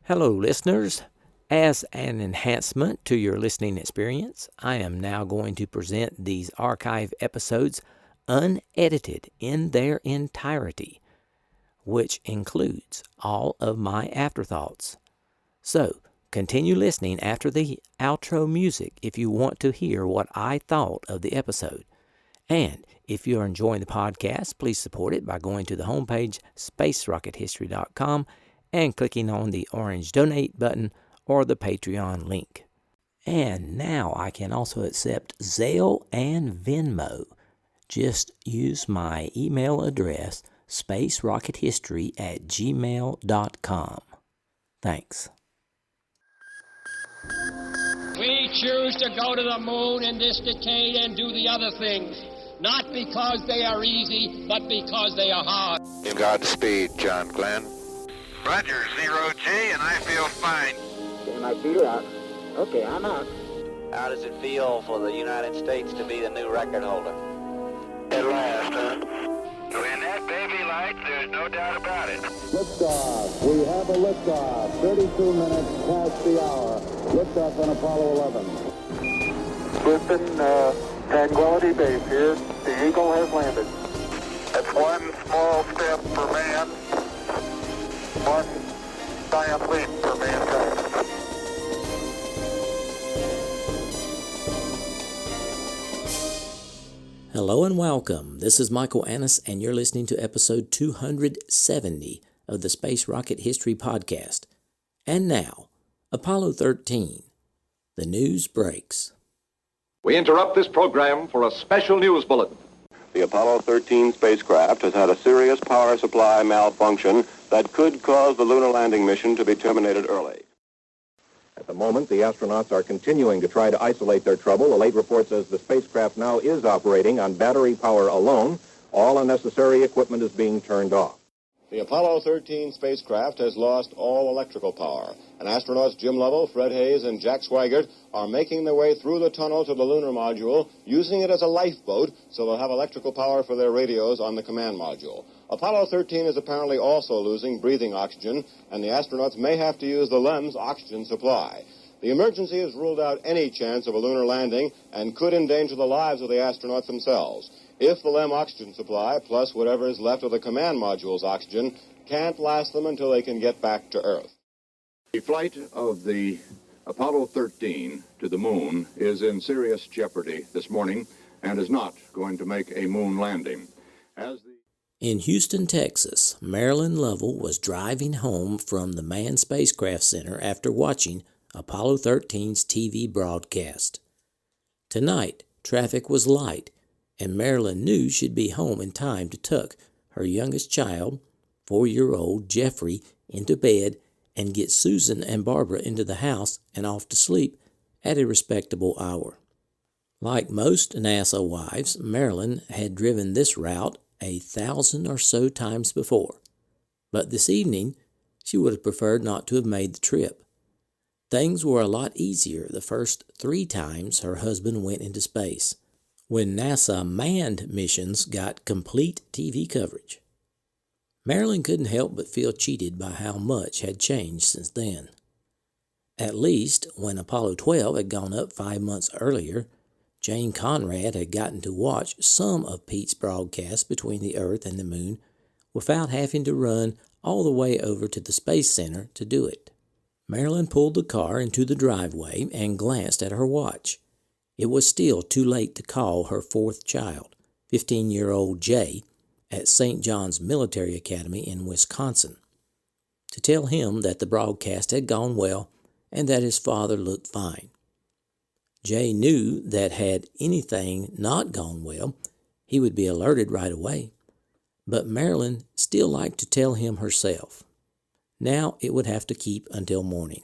Hello, listeners. As an enhancement to your listening experience, I am now going to present these archive episodes unedited in their entirety, which includes all of my afterthoughts. So, continue listening after the outro music if you want to hear what I thought of the episode. And if you are enjoying the podcast, please support it by going to the homepage, spacerockethistory.com, and clicking on the orange donate button or the Patreon link. And now I can also accept Zelle and Venmo. Just use my email address, spacerockethistory@gmail.com. Thanks. We choose to go to the moon in this decade and do the other things, not because they are easy, but because they are hard. Godspeed, John Glenn. Roger, 0G, and I feel fine. Getting my feet out. Okay, I'm out. How does it feel for the United States to be the new record holder? At last, huh? When that baby lights, there's no doubt about it. Liftoff. We have a liftoff. 32 minutes past the hour. Liftoff on Apollo 11. Houston, Tranquility Base here. The Eagle has landed. That's one small step for man, one giant leap for mankind. Hello and welcome. This is Michael Annis, and you're listening to episode 270 of the Space Rocket History Podcast. And now, Apollo 13. The news breaks. We interrupt this program for a special news bulletin. The Apollo 13 spacecraft has had a serious power supply malfunction that could cause the lunar landing mission to be terminated early. At the moment, the astronauts are continuing to try to isolate their trouble. A late report says the spacecraft now is operating on battery power alone. All unnecessary equipment is being turned off. The Apollo 13 spacecraft has lost all electrical power, and astronauts Jim Lovell, Fred Hayes, and Jack Swigert are making their way through the tunnel to the lunar module, using it as a lifeboat, so they'll have electrical power for their radios on the command module. Apollo 13 is apparently also losing breathing oxygen, and the astronauts may have to use the LEM's oxygen supply. The emergency has ruled out any chance of a lunar landing and could endanger the lives of the astronauts themselves. If the LEM oxygen supply, plus whatever is left of the command module's oxygen, can't last them until they can get back to Earth. The flight of the Apollo 13 to the moon is in serious jeopardy this morning and is not going to make a moon landing. In Houston, Texas, Marilyn Lovell was driving home from the Manned Spacecraft Center after watching Apollo 13's TV broadcast. Tonight, traffic was light, and Marilyn knew she'd be home in time to tuck her youngest child, 4-year-old Jeffrey, into bed and get Susan and Barbara into the house and off to sleep at a respectable hour. Like most NASA wives, Marilyn had driven this route 1,000 or so times before, but this evening she would have preferred not to have made the trip. Things were a lot easier the first 3 times her husband went into space, when NASA manned missions got complete TV coverage. Marilyn couldn't help but feel cheated by how much had changed since then. At least, when Apollo 12 had gone up 5 months earlier, Jane Conrad had gotten to watch some of Pete's broadcasts between the Earth and the Moon without having to run all the way over to the Space Center to do it. Marilyn pulled the car into the driveway and glanced at her watch. It was still too late to call her 4th child, 15-year-old Jay, at St. John's Military Academy in Wisconsin, to tell him that the broadcast had gone well and that his father looked fine. Jay knew that had anything not gone well, he would be alerted right away, but Marilyn still liked to tell him herself. Now it would have to keep until morning.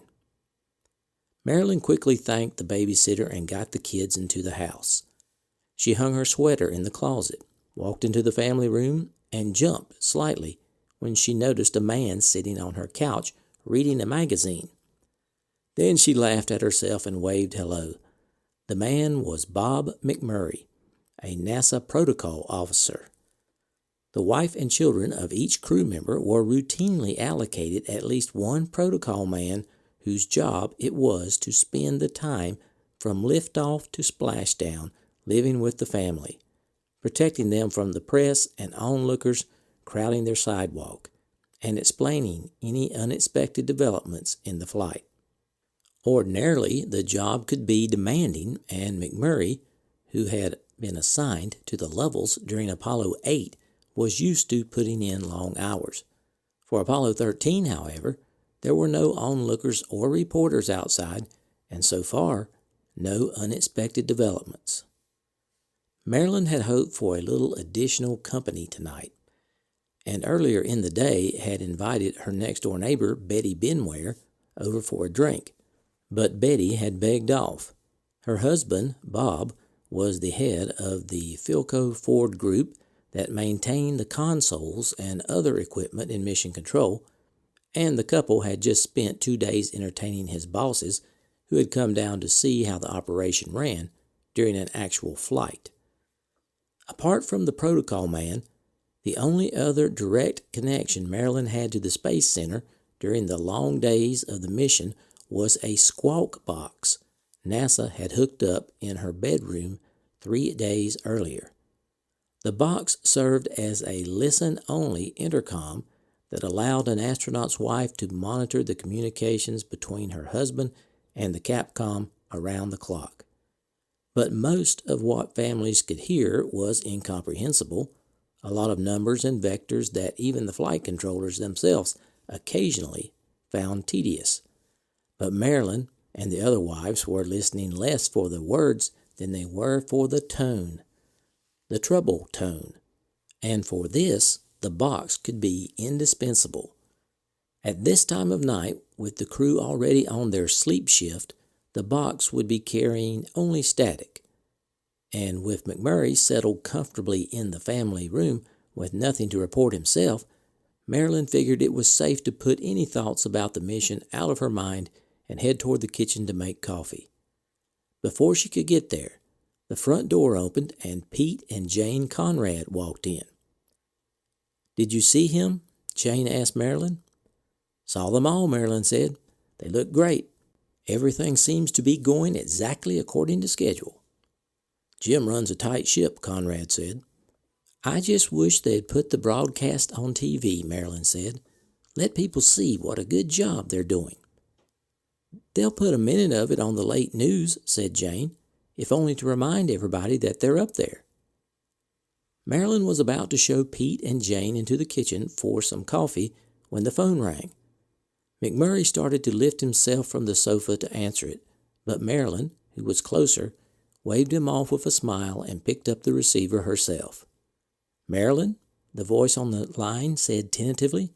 Marilyn quickly thanked the babysitter and got the kids into the house. She hung her sweater in the closet, walked into the family room, and jumped slightly when she noticed a man sitting on her couch reading a magazine. Then she laughed at herself and waved hello. The man was Bob McMurray, a NASA protocol officer. The wife and children of each crew member were routinely allocated at least one protocol man whose job it was to spend the time from liftoff to splashdown living with the family, protecting them from the press and onlookers crowding their sidewalk, and explaining any unexpected developments in the flight. Ordinarily, the job could be demanding, and McMurray, who had been assigned to the levels during Apollo 8, was used to putting in long hours. For Apollo 13, however, there were no onlookers or reporters outside, and so far, no unexpected developments. Marilyn had hoped for a little additional company tonight, and earlier in the day had invited her next-door neighbor, Betty Benware, over for a drink. But Betty had begged off. Her husband, Bob, was the head of the Philco Ford Group that maintained the consoles and other equipment in Mission Control, and the couple had just spent 2 days entertaining his bosses, who had come down to see how the operation ran during an actual flight. Apart from the protocol man, the only other direct connection Marilyn had to the Space Center during the long days of the mission was a squawk box NASA had hooked up in her bedroom 3 days earlier. The box served as a listen-only intercom that allowed an astronaut's wife to monitor the communications between her husband and the Capcom around the clock. But most of what families could hear was incomprehensible, a lot of numbers and vectors that even the flight controllers themselves occasionally found tedious. But Marilyn and the other wives were listening less for the words than they were for the tone, the treble tone, and for this the box could be indispensable. At this time of night, with the crew already on their sleep shift, the box would be carrying only static, and with McMurray settled comfortably in the family room with nothing to report himself, Marilyn figured it was safe to put any thoughts about the mission out of her mind and head toward the kitchen to make coffee. Before she could get there, the front door opened and Pete and Jane Conrad walked in. "Did you see him?" Jane asked Marilyn. "Saw them all," Marilyn said. "They look great. Everything seems to be going exactly according to schedule." "Jim runs a tight ship," Conrad said. "I just wish they'd put the broadcast on TV," Marilyn said. "Let people see what a good job they're doing." "They'll put a minute of it on the late news," said Jane, "if only to remind everybody that they're up there." Marilyn was about to show Pete and Jane into the kitchen for some coffee when the phone rang. McMurray started to lift himself from the sofa to answer it, but Marilyn, who was closer, waved him off with a smile and picked up the receiver herself. "Marilyn," the voice on the line said tentatively,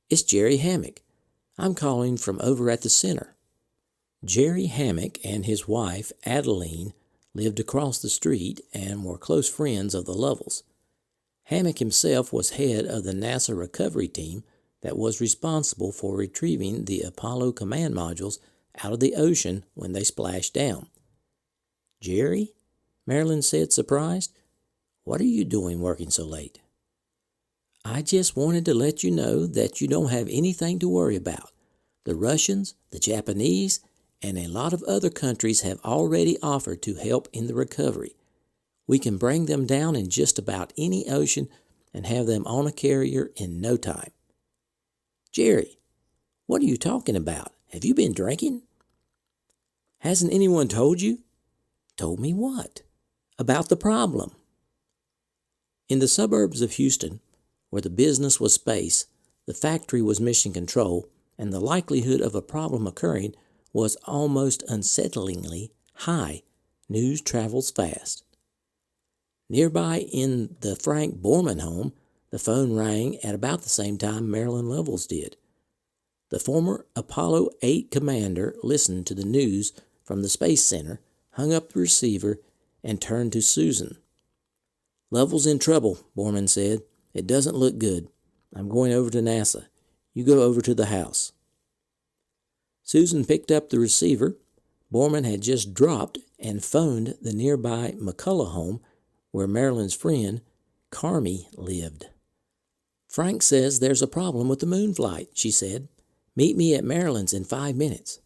"it's Jerry Hammock. I'm calling from over at the center." Jerry Hammock and his wife, Adeline, lived across the street and were close friends of the Lovels. Hammock himself was head of the NASA recovery team that was responsible for retrieving the Apollo command modules out of the ocean when they splashed down. "Jerry?" Marilyn said, surprised. "What are you doing working so late?" "I just wanted to let you know that you don't have anything to worry about. The Russians, the Japanese, and a lot of other countries have already offered to help in the recovery. We can bring them down in just about any ocean and have them on a carrier in no time." "Jerry, what are you talking about? Have you been drinking?" "Hasn't anyone told you?" "Told me what?" "About the problem." In the suburbs of Houston, where the business was space, the factory was mission control, and the likelihood of a problem occurring was almost unsettlingly high. News travels fast. Nearby in the Frank Borman home, the phone rang at about the same time Marilyn Lovell's did. The former Apollo 8 commander listened to the news from the Space Center, hung up the receiver, and turned to Susan. "Lovell's in trouble," Borman said. "It doesn't look good. I'm going over to NASA. You go over to the house." Susan picked up the receiver Borman had just dropped and phoned the nearby McCullough home where Marilyn's friend, Carmi, lived. "Frank says there's a problem with the moon flight," she said. "Meet me at Maryland's in 5 minutes."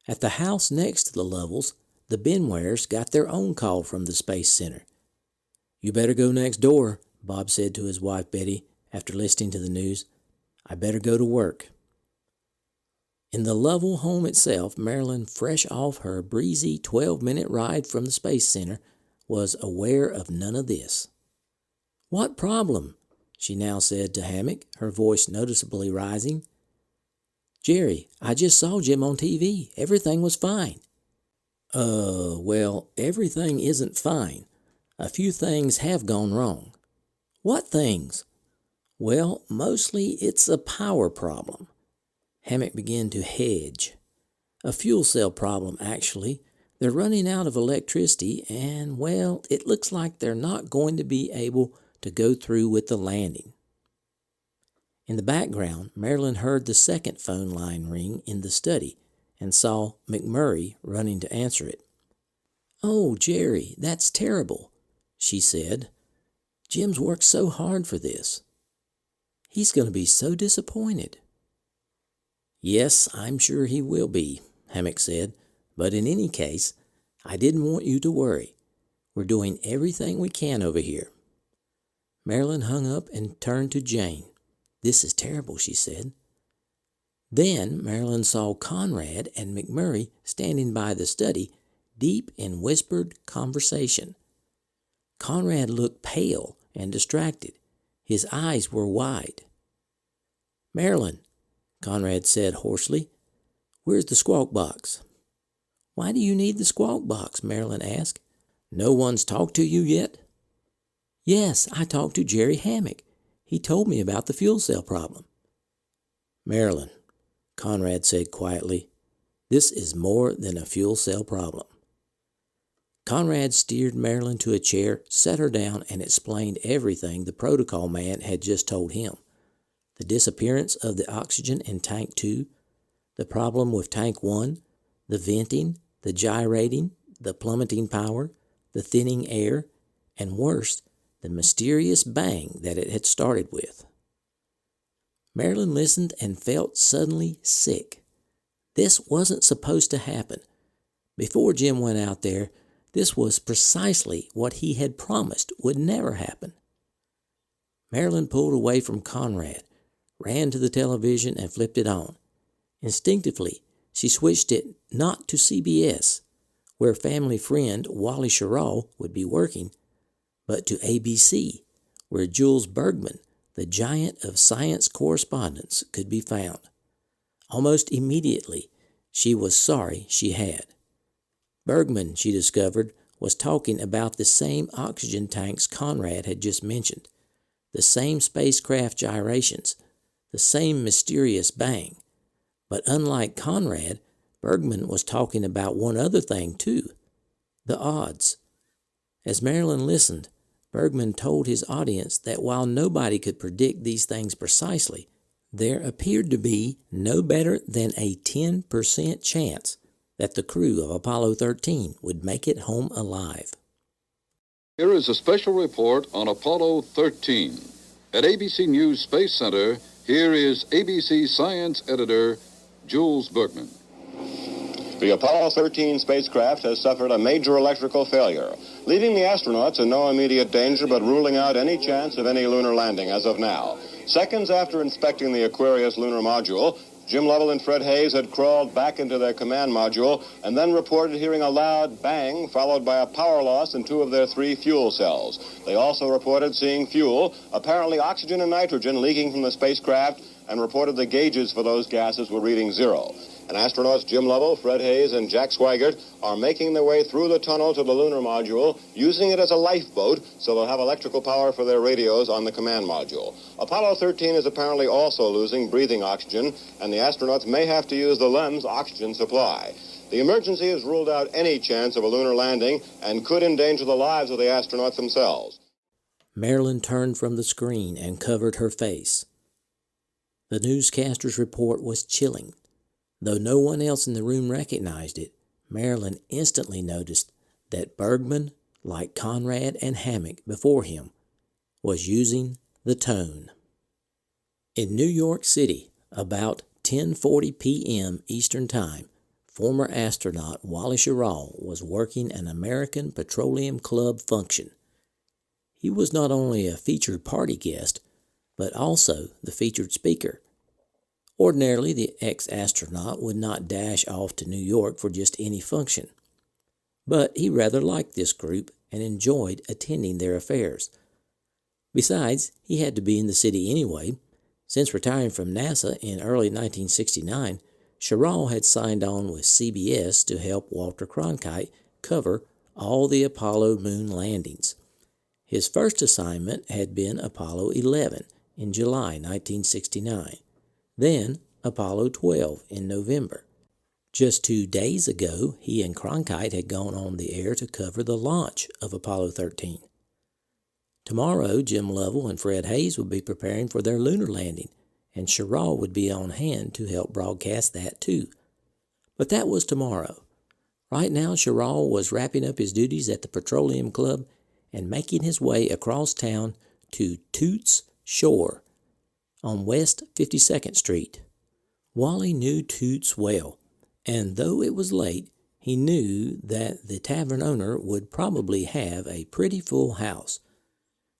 At the house next to the Lovels, the Benwares got their own call from the Space Center. "You better go next door," Bob said to his wife Betty after listening to the news. "I better go to work." In the Lovell home itself, Marilyn, fresh off her breezy 12-minute ride from the Space Center, was aware of none of this. "What problem?" she now said to Hammock, her voice noticeably rising. "Jerry, I just saw Jim on TV. Everything was fine." Well, everything isn't fine. A few things have gone wrong." "What things?" "Well, mostly it's a power problem." Hammock began to hedge. "A fuel cell problem, actually. They're running out of electricity, and, well, it looks like they're not going to be able to go through with the landing." In the background, Marilyn heard the second phone line ring in the study and saw McMurray running to answer it. "Oh, Jerry, that's terrible," she said. "Jim's worked so hard for this. He's going to be so disappointed." "Yes, I'm sure he will be," Hammock said. "But in any case, I didn't want you to worry. We're doing everything we can over here." Marilyn hung up and turned to Jane. "This is terrible," she said. Then Marilyn saw Conrad and McMurray standing by the study, deep in whispered conversation. Conrad looked pale and distracted. His eyes were wide. "Marilyn," Conrad said hoarsely, "where's the squawk box?" "Why do you need the squawk box?" Marilyn asked. "No one's talked to you yet?" "Yes, I talked to Jerry Hammock. He told me about the fuel cell problem." "Marilyn," Conrad said quietly, "this is more than a fuel cell problem." Conrad steered Marilyn to a chair, set her down, and explained everything the protocol man had just told him. The disappearance of the oxygen in Tank 2, the problem with Tank 1, the venting, the gyrating, the plummeting power, the thinning air, and worse, the mysterious bang that it had started with. Marilyn listened and felt suddenly sick. This wasn't supposed to happen. Before Jim went out there, this was precisely what he had promised would never happen. Marilyn pulled away from Conrad, ran to the television and flipped it on. Instinctively, she switched it not to CBS, where family friend Wally Schirra would be working, but to ABC, where Jules Bergman, the giant of science correspondence, could be found. Almost immediately, she was sorry she had. Bergman, she discovered, was talking about the same oxygen tanks Conrad had just mentioned, the same spacecraft gyrations, the same mysterious bang. But unlike Conrad, Bergman was talking about one other thing too, the odds. As Marilyn listened, Bergman told his audience that while nobody could predict these things precisely, there appeared to be no better than a 10% chance that the crew of Apollo 13 would make it home alive. Here is a special report on Apollo 13. At ABC News Space Center, here is ABC Science Editor Jules Bergman. The Apollo 13 spacecraft has suffered a major electrical failure, leaving the astronauts in no immediate danger but ruling out any chance of any lunar landing as of now. Seconds after inspecting the Aquarius lunar module, Jim Lovell and Fred Hayes had crawled back into their command module and then reported hearing a loud bang followed by a power loss in 2 of their 3 fuel cells. They also reported seeing fuel, apparently oxygen and nitrogen, leaking from the spacecraft, and reported the gauges for those gases were reading 0. And astronauts Jim Lovell, Fred Hayes, and Jack Swigert are making their way through the tunnel to the lunar module, using it as a lifeboat so they'll have electrical power for their radios on the command module. Apollo 13 is apparently also losing breathing oxygen, and the astronauts may have to use the LEM's oxygen supply. The emergency has ruled out any chance of a lunar landing and could endanger the lives of the astronauts themselves. Marilyn turned from the screen and covered her face. The newscaster's report was chilling. Though no one else in the room recognized it, Marilyn instantly noticed that Bergman, like Conrad and Hammock before him, was using the tone. In New York City, about 10:40 p.m. Eastern Time, former astronaut Wally Schirra was working an American Petroleum Club function. He was not only a featured party guest, but also the featured speaker. Ordinarily, the ex-astronaut would not dash off to New York for just any function, but he rather liked this group and enjoyed attending their affairs. Besides, he had to be in the city anyway. Since retiring from NASA in early 1969, Schirra had signed on with CBS to help Walter Cronkite cover all the Apollo moon landings. His first assignment had been Apollo 11 in July 1969, then Apollo 12 in November. Just 2 days ago, he and Cronkite had gone on the air to cover the launch of Apollo 13. Tomorrow, Jim Lovell and Fred Hayes would be preparing for their lunar landing, and Schirra would be on hand to help broadcast that too. But that was tomorrow. Right now, Schirra was wrapping up his duties at the Petroleum Club and making his way across town to Toots Shore on West 52nd Street. Wally knew Toots well, and though it was late, he knew that the tavern owner would probably have a pretty full house.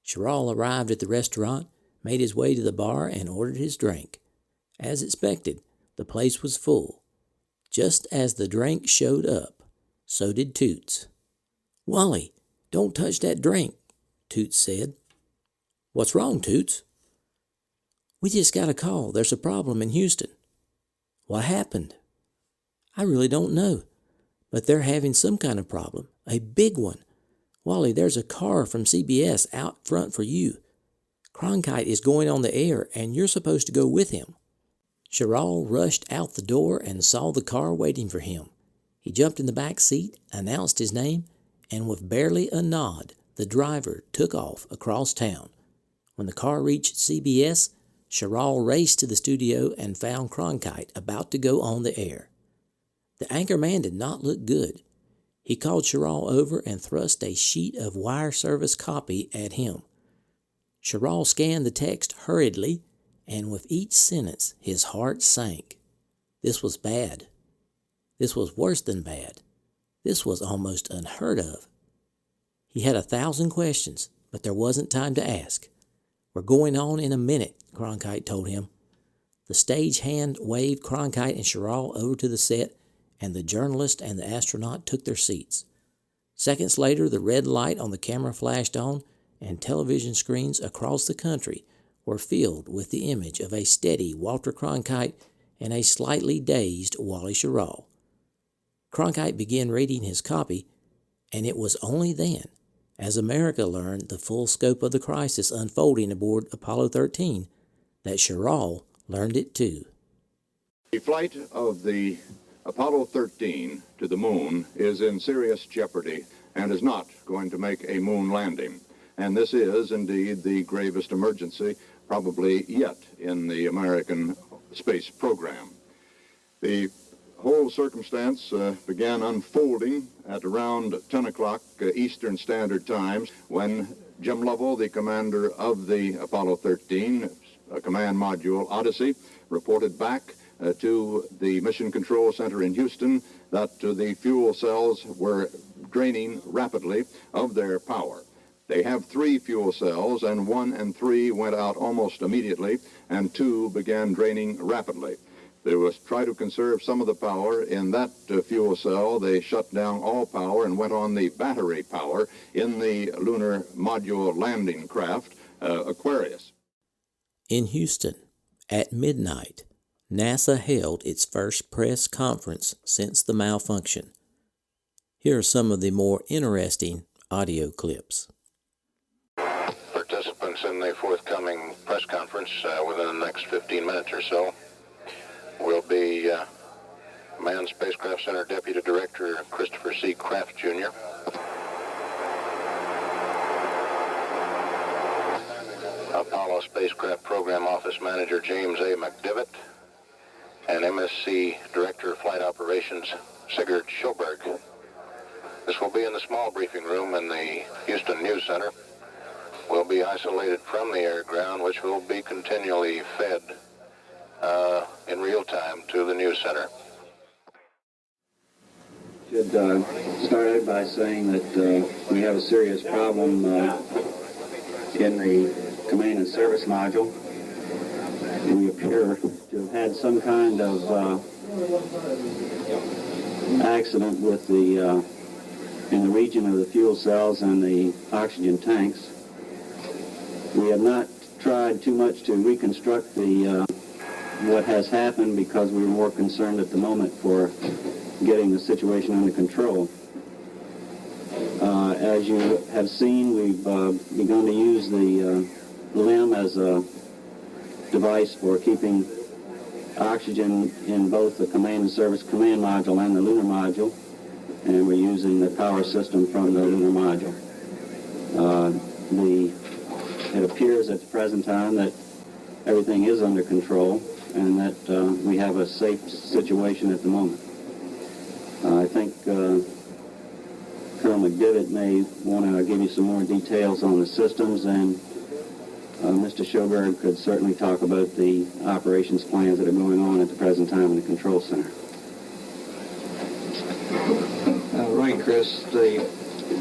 Schirra arrived at the restaurant, made his way to the bar, and ordered his drink. As expected, the place was full. Just as the drink showed up, so did Toots. "Wally, don't touch that drink," Toots said. "What's wrong, Toots?" "We just got a call. There's a problem in Houston." "What happened?" "I really don't know, but they're having some kind of problem, a big one. Wally, there's a car from CBS out front for you. Cronkite is going on the air, and you're supposed to go with him." Schirra rushed out the door and saw the car waiting for him. He jumped in the back seat, announced his name, and with barely a nod, the driver took off across town. When the car reached CBS, Schirra raced to the studio and found Cronkite about to go on the air. The anchor man did not look good. He called Schirra over and thrust a sheet of wire service copy at him. Schirra scanned the text hurriedly, and with each sentence his heart sank. This was bad. This was worse than bad. This was almost unheard of. He had 1,000 questions, but there wasn't time to ask. "We're going on in a minute," Cronkite told him. The stagehand waved Cronkite and Schirra over to the set, and the journalist and the astronaut took their seats. Seconds later, the red light on the camera flashed on, and television screens across the country were filled with the image of a steady Walter Cronkite and a slightly dazed Wally Schirra. Cronkite began reading his copy, and it was only then, as America learned the full scope of the crisis unfolding aboard Apollo 13, that Schirra learned it too. The flight of the Apollo 13 to the moon is in serious jeopardy and is not going to make a moon landing. And this is indeed the gravest emergency probably yet in the American space program. The whole circumstance began unfolding at around 10 o'clock Eastern Standard Time when Jim Lovell, the commander of the Apollo 13 command module Odyssey, reported back to the Mission Control Center in Houston that the fuel cells were draining rapidly of their power. They have 3 fuel cells, and 1 and 3 went out almost immediately, and 2 began draining rapidly. They was try to conserve some of the power in that fuel cell. They shut down all power and went on the battery power in the lunar module landing craft, Aquarius. In Houston, at midnight, NASA held its first press conference since the malfunction. Here are some of the more interesting audio clips. Participants in the forthcoming press conference within the next 15 minutes or so will be Manned Spacecraft Center Deputy Director Christopher C. Kraft, Jr., Apollo Spacecraft Program Office Manager James A. McDivitt, and MSC Director of Flight Operations Sigurd Sjoberg. This will be in the small briefing room in the Houston News Center, will be isolated from the air ground, which will be continually fed in real time to the news center. Should start out by saying that we have a serious problem in the command and service module. We appear to have had some kind of accident with the in the region of the fuel cells and the oxygen tanks. We have not tried too much to reconstruct the what has happened because we were more concerned at the moment for getting the situation under control. As you have seen, we've begun to use the LEM as a device for keeping oxygen in both the command and service command module and the lunar module, and we're using the power system from the lunar module. It appears at the present time that everything is under control and that we have a safe situation at the moment. I think Colonel McDivitt may want to give you some more details on the systems, and Mr. Schoberg could certainly talk about the operations plans that are going on at the present time in the control center. Right, Chris. The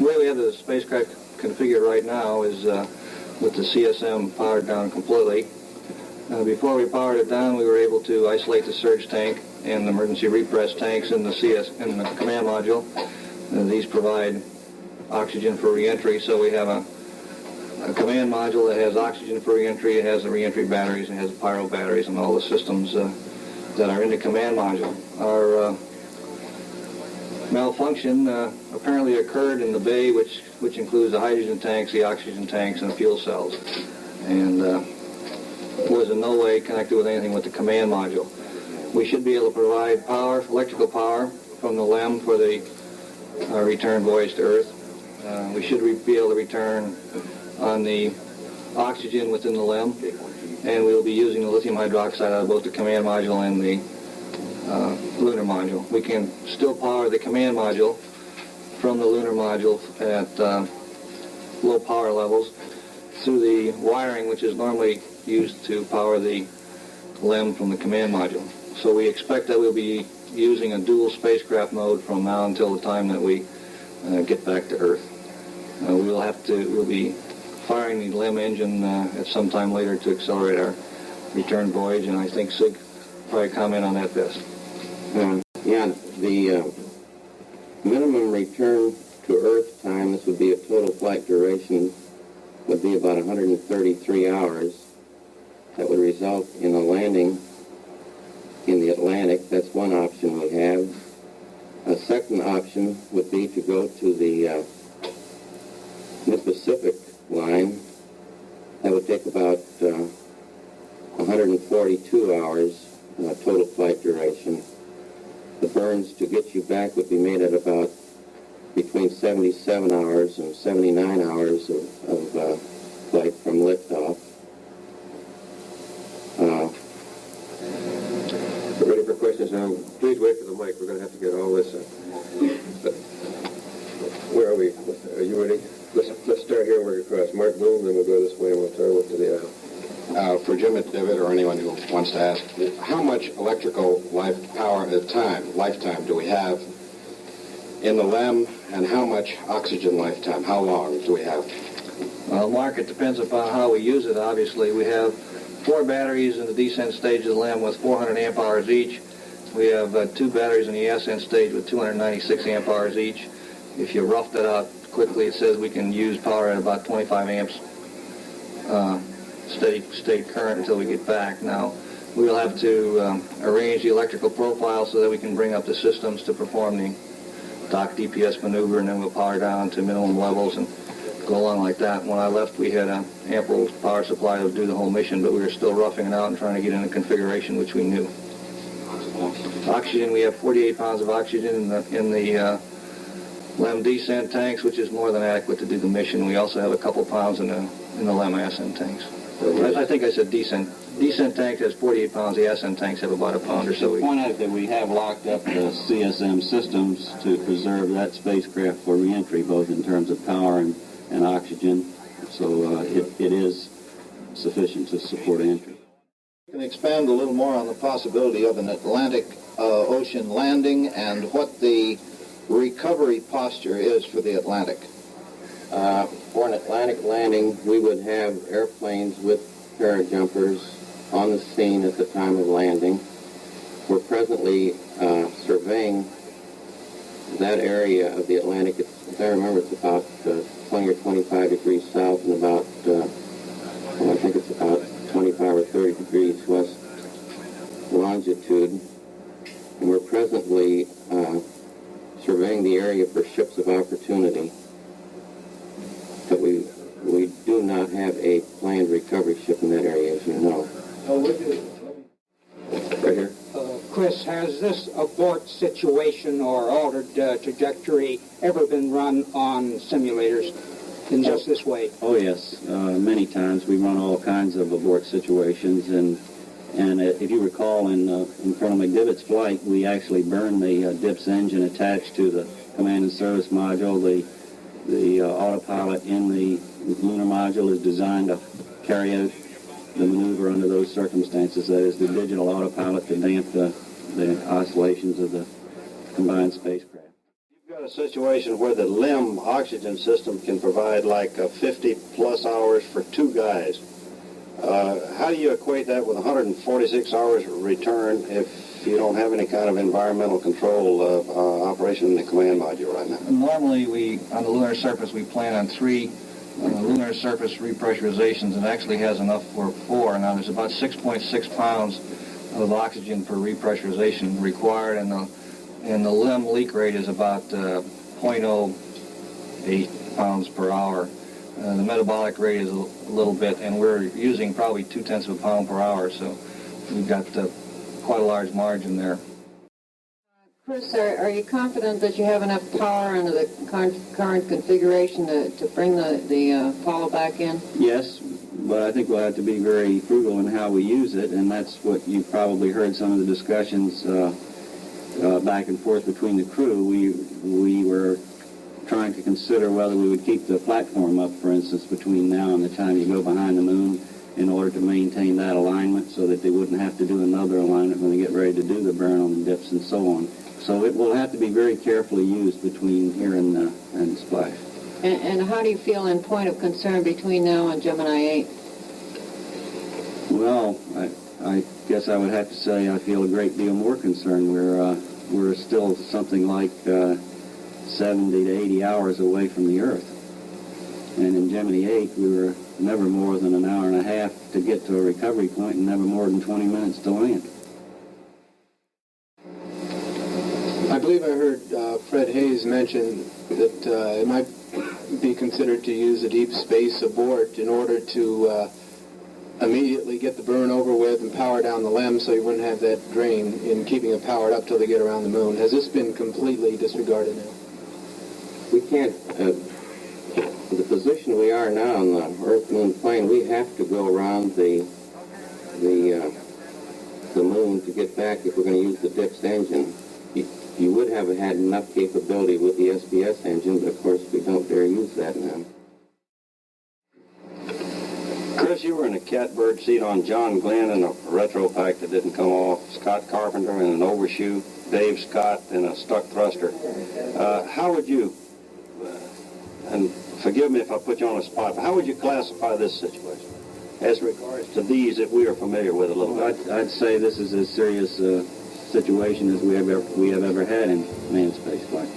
way we have the spacecraft configured right now is with the CSM powered down completely. Before we powered it down, we were able to isolate the surge tank and the emergency repress tanks in the command module. These provide oxygen for reentry, so we have a command module that has oxygen for reentry. It has the reentry batteries, it has the pyro batteries, and all the systems that are in the command module. Our malfunction apparently occurred in the bay, which includes the hydrogen tanks, the oxygen tanks, and the fuel cells, and was in no way connected with anything with the command module. We should be able to provide power, electrical power, from the LEM for the return voyage to Earth. We should be able to return on the oxygen within the LEM, and we will be using the lithium hydroxide out of both the command module and the lunar module. We can still power the command module from the lunar module at low power levels through the wiring which is normally used to power the LEM from the command module. So we expect that we'll be using a dual spacecraft mode from now until the time that we get back to Earth. We'll be firing the LEM engine at some time later to accelerate our return voyage, and I think Sig probably comment on that best. Yeah, the minimum return to Earth time, this would be a total flight duration, would be about 133 hours. That would result in a landing in the Atlantic. That's one option we have. A second option would be to go to the Mid-Pacific line. That would take about 142 hours total flight duration. The burns to get you back would be made at about between 77 hours and 79 hours of flight from liftoff. We're ready for questions now. Please wait for the mic. We're going to have to get all this in. Where are we? Are you ready? Let's start here and work across. Mark Bloom, then we'll go this way and we'll turn to the aisle. For Jim McDivitt or anyone who wants to ask, how much electrical lifetime do we have in the LEM, and how much oxygen lifetime? How long do we have? Well, Mark, it depends upon how we use it, obviously. We have 4 batteries in the descent stage of the LEM with 400 amp hours each. We have 2 batteries in the ascent stage with 296 amp hours each. If you rough that out quickly, it says we can use power at about 25 amps steady state current until we get back. Now, we'll have to arrange the electrical profile so that we can bring up the systems to perform the dock DPS maneuver, and then we'll power down to minimum levels and go along like that. When I left, we had an ample power supply to do the whole mission, but we were still roughing it out and trying to get in a configuration which we knew. Oxygen, we have 48 pounds of oxygen in the LEM descent tanks, which is more than adequate to do the mission. We also have a couple pounds in the LEM ascent tanks. I think I said descent. Descent tank has 48 pounds. The ascent tanks have about a pound or so. I point out that we have locked up the CSM systems to preserve that spacecraft for reentry, both in terms of power and oxygen. So it is sufficient to support entry. Can expand a little more on the possibility of an Atlantic Ocean landing and what the recovery posture is for the Atlantic. For an Atlantic landing, we would have airplanes with parajumpers on the scene at the time of landing. We're presently surveying that area of the Atlantic. If I remember, it's about 20 or 25 degrees south and about, I think it's about 25 or 30 degrees west longitude. And we're presently surveying the area for ships of opportunity. But we do not have a planned recovery ship in that area, as you know. Right here. Chris, has this abort situation or altered trajectory ever been run on simulators in just this way? Oh yes, many times. We run all kinds of abort situations, and if you recall, in Colonel McDivitt's flight, we actually burned the DIPS engine attached to the command and service module. The autopilot in the lunar module is designed to carry out the maneuver under those circumstances. That is, the digital autopilot to damp the oscillations of the combined spacecraft. You've got a situation where the LEM oxygen system can provide like 50-plus hours for two guys. How do you equate that with 146 hours return if you don't have any kind of environmental control operation in the command module right now? Normally, on the lunar surface, we plan on 3 lunar surface repressurizations, and actually has enough for 4. Now, there's about 6.6 pounds of oxygen per repressurization required, and the LEM leak rate is about 0.08 pounds per hour. The metabolic rate is a little bit, and we're using probably 0.2 of a pound per hour, so we've got quite a large margin there. Chris, are you confident that you have enough power under the current configuration to bring the Apollo back in? Yes, but I think we'll have to be very frugal in how we use it, and that's what you've probably heard some of the discussions back and forth between the crew. We were trying to consider whether we would keep the platform up, for instance, between now and the time you go behind the moon, in order to maintain that alignment so that they wouldn't have to do another alignment when they get ready to do the burn on the dips and so on. So it will have to be very carefully used between here and Splash. And how do you feel in point of concern between now and Gemini 8? Well, I guess I would have to say I feel a great deal more concerned. We're still something like 70 to 80 hours away from the Earth. And in Gemini 8, we were never more than an hour and a half to get to a recovery point and never more than 20 minutes to land. I believe I heard Fred Hayes mention that it might be considered to use a deep space abort in order to immediately get the burn over with and power down the LEM so you wouldn't have that drain in keeping it powered up till they get around the moon. Has this been completely disregarded now? We can't, the position we are now on the Earth-Moon plane, we have to go around the moon to get back if we're going to use the DIPS engine. You would have had enough capability with the SBS engine, but of course we don't dare use that now. Chris, you were in a catbird seat on John Glenn in a retro pack that didn't come off, Scott Carpenter in an overshoe, Dave Scott in a stuck thruster. How would you, and forgive me if I put you on the spot, but how would you classify this situation as regards to these that we are familiar with a little bit? I'd say this is as serious a situation as we have ever had in manned spaceflight.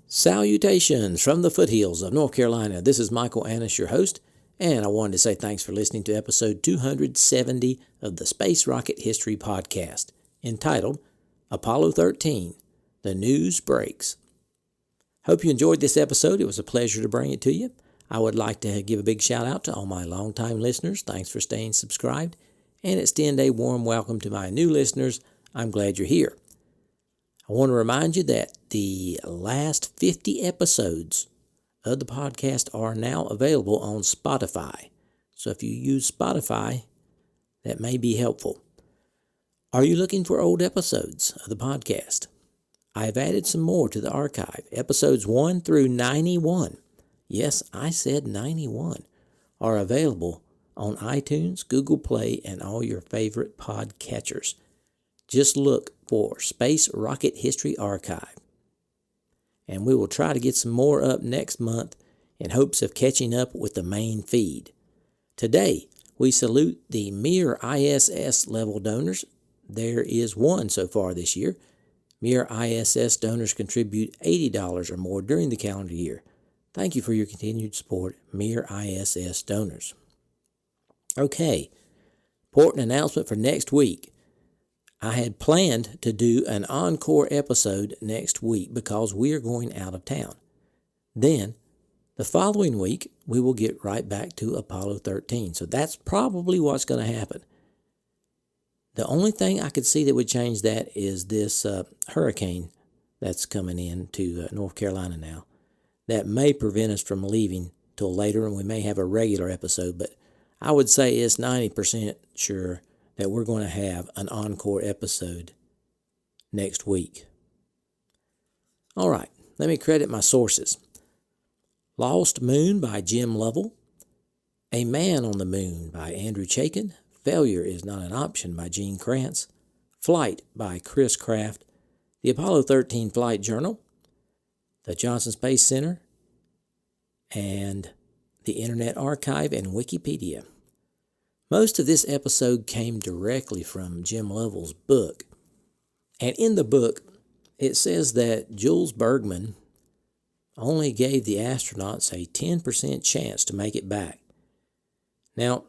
Salutations from the foothills of North Carolina. This is Michael Annis, your host, and I wanted to say thanks for listening to episode 270 of the Space Rocket History Podcast, entitled Apollo 13, The News Breaks. Hope you enjoyed this episode. It was a pleasure to bring it to you. I would like to give a big shout out to all my longtime listeners. Thanks for staying subscribed, and extend a warm welcome to my new listeners. I'm glad you're here. I want to remind you that the last 50 episodes of the podcast are now available on Spotify. So if you use Spotify, that may be helpful. Are you looking for old episodes of the podcast? I have added some more to the archive. Episodes 1 through 91, yes, I said 91, are available on iTunes, Google Play, and all your favorite podcatchers. Just look for Space Rocket History Archive. And we will try to get some more up next month in hopes of catching up with the main feed. Today, we salute the Mir ISS level donors. There is one so far this year. Mir ISS donors contribute $80 or more during the calendar year. Thank you for your continued support, Mir ISS donors. Okay, important announcement for next week. I had planned to do an encore episode next week because we are going out of town. Then, the following week, we will get right back to Apollo 13. So that's probably what's going to happen. The only thing I could see that would change that is this hurricane that's coming in to North Carolina now. That may prevent us from leaving till later, and we may have a regular episode, but I would say it's 90% sure that we're going to have an encore episode next week. All right, let me credit my sources. Lost Moon by Jim Lovell, A Man on the Moon by Andrew Chaikin, Failure is Not an Option by Gene Kranz, Flight by Chris Kraft, the Apollo 13 Flight Journal, the Johnson Space Center, and the Internet Archive and Wikipedia. Most of this episode came directly from Jim Lovell's book. And in the book, it says that Jules Bergman only gave the astronauts a 10% chance to make it back. Now,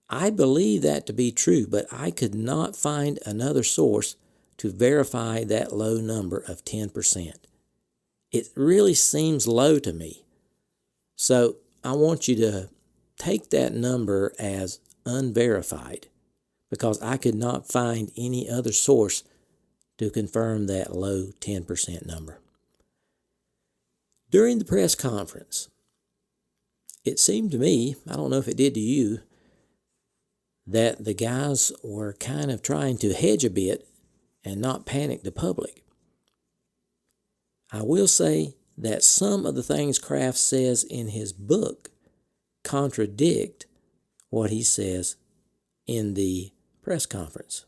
I believe that to be true, but I could not find another source to verify that low number of 10%. It really seems low to me. So I want you to take that number as unverified because I could not find any other source to confirm that low 10% number. During the press conference, it seemed to me, I don't know if it did to you, that the guys were kind of trying to hedge a bit and not panic the public. I will say that some of the things Kraft says in his book contradict what he says in the press conference.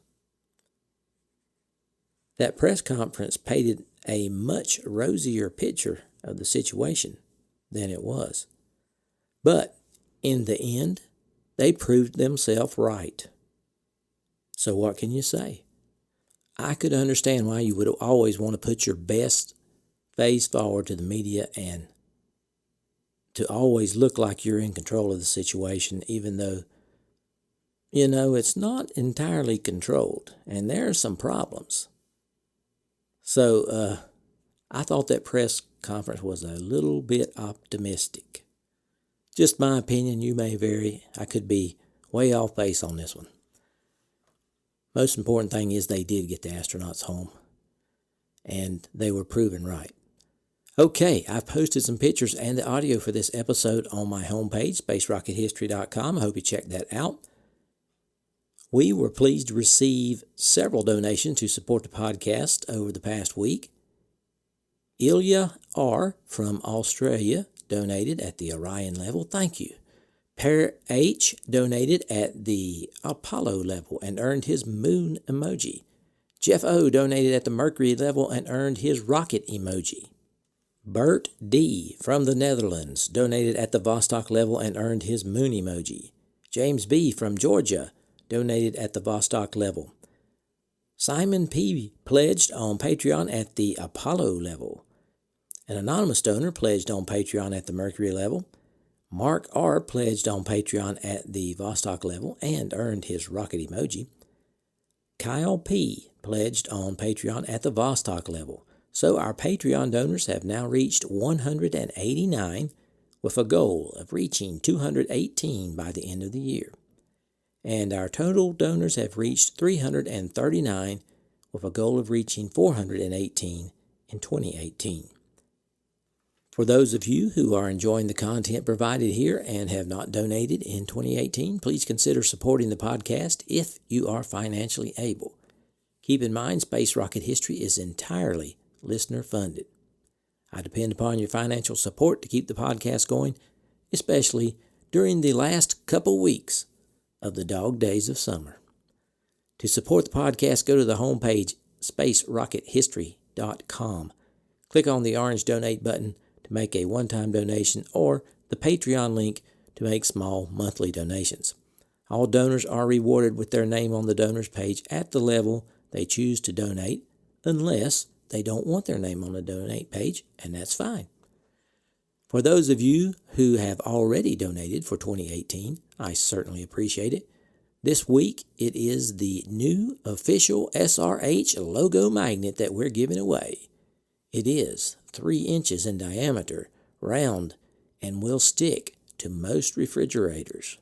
That press conference painted a much rosier picture of the situation than it was. But in the end, they proved themselves right. So what can you say? I could understand why you would always want to put your best face forward to the media and to always look like you're in control of the situation, even though, it's not entirely controlled and there are some problems. So I thought that press conference was a little bit optimistic. Just my opinion, you may vary. I could be way off base on this one. Most important thing is they did get the astronauts home, and they were proven right. Okay, I've posted some pictures and the audio for this episode on my homepage, spacerockethistory.com. I hope you check that out. We were pleased to receive several donations to support the podcast over the past week. Ilya R. from Australia donated at the Orion level. Thank you. Per H. donated at the Apollo level and earned his moon emoji. Jeff O. donated at the Mercury level and earned his rocket emoji. Bert D. from the Netherlands donated at the Vostok level and earned his moon emoji. James B. from Georgia donated at the Vostok level. Simon P. pledged on Patreon at the Apollo level. An anonymous donor pledged on Patreon at the Mercury level. Mark R. pledged on Patreon at the Vostok level and earned his rocket emoji. Kyle P. pledged on Patreon at the Vostok level. So our Patreon donors have now reached 189 with a goal of reaching 218 by the end of the year. And our total donors have reached 339 with a goal of reaching 418 in 2018. For those of you who are enjoying the content provided here and have not donated in 2018, please consider supporting the podcast if you are financially able. Keep in mind, Space Rocket History is entirely listener-funded. I depend upon your financial support to keep the podcast going, especially during the last couple weeks of the dog days of summer. To support the podcast, go to the homepage, spacerockethistory.com. Click on the orange donate button to make a one-time donation or the Patreon link to make small monthly donations. All donors are rewarded with their name on the donors page at the level they choose to donate, unless they don't want their name on the donate page, and that's fine. For those of you who have already donated for 2018, I certainly appreciate it. This week, it is the new official SRH logo magnet that we're giving away. It is 3 inches in diameter, round, and will stick to most refrigerators.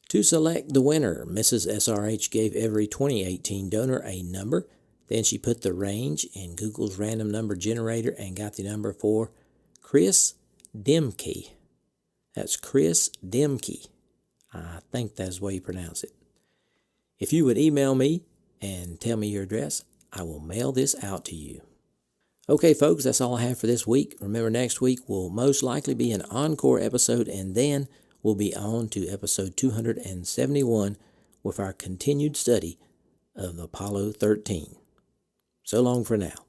To select the winner, Mrs. SRH gave every 2018 donor a number. Then she put the range in Google's random number generator and got the number for Chris Demke. That's Chris Demke. I think that's the way you pronounce it. If you would email me and tell me your address, I will mail this out to you. Okay, folks, that's all I have for this week. Remember, next week will most likely be an encore episode, and then we'll be on to episode 271 with our continued study of Apollo 13. So long for now.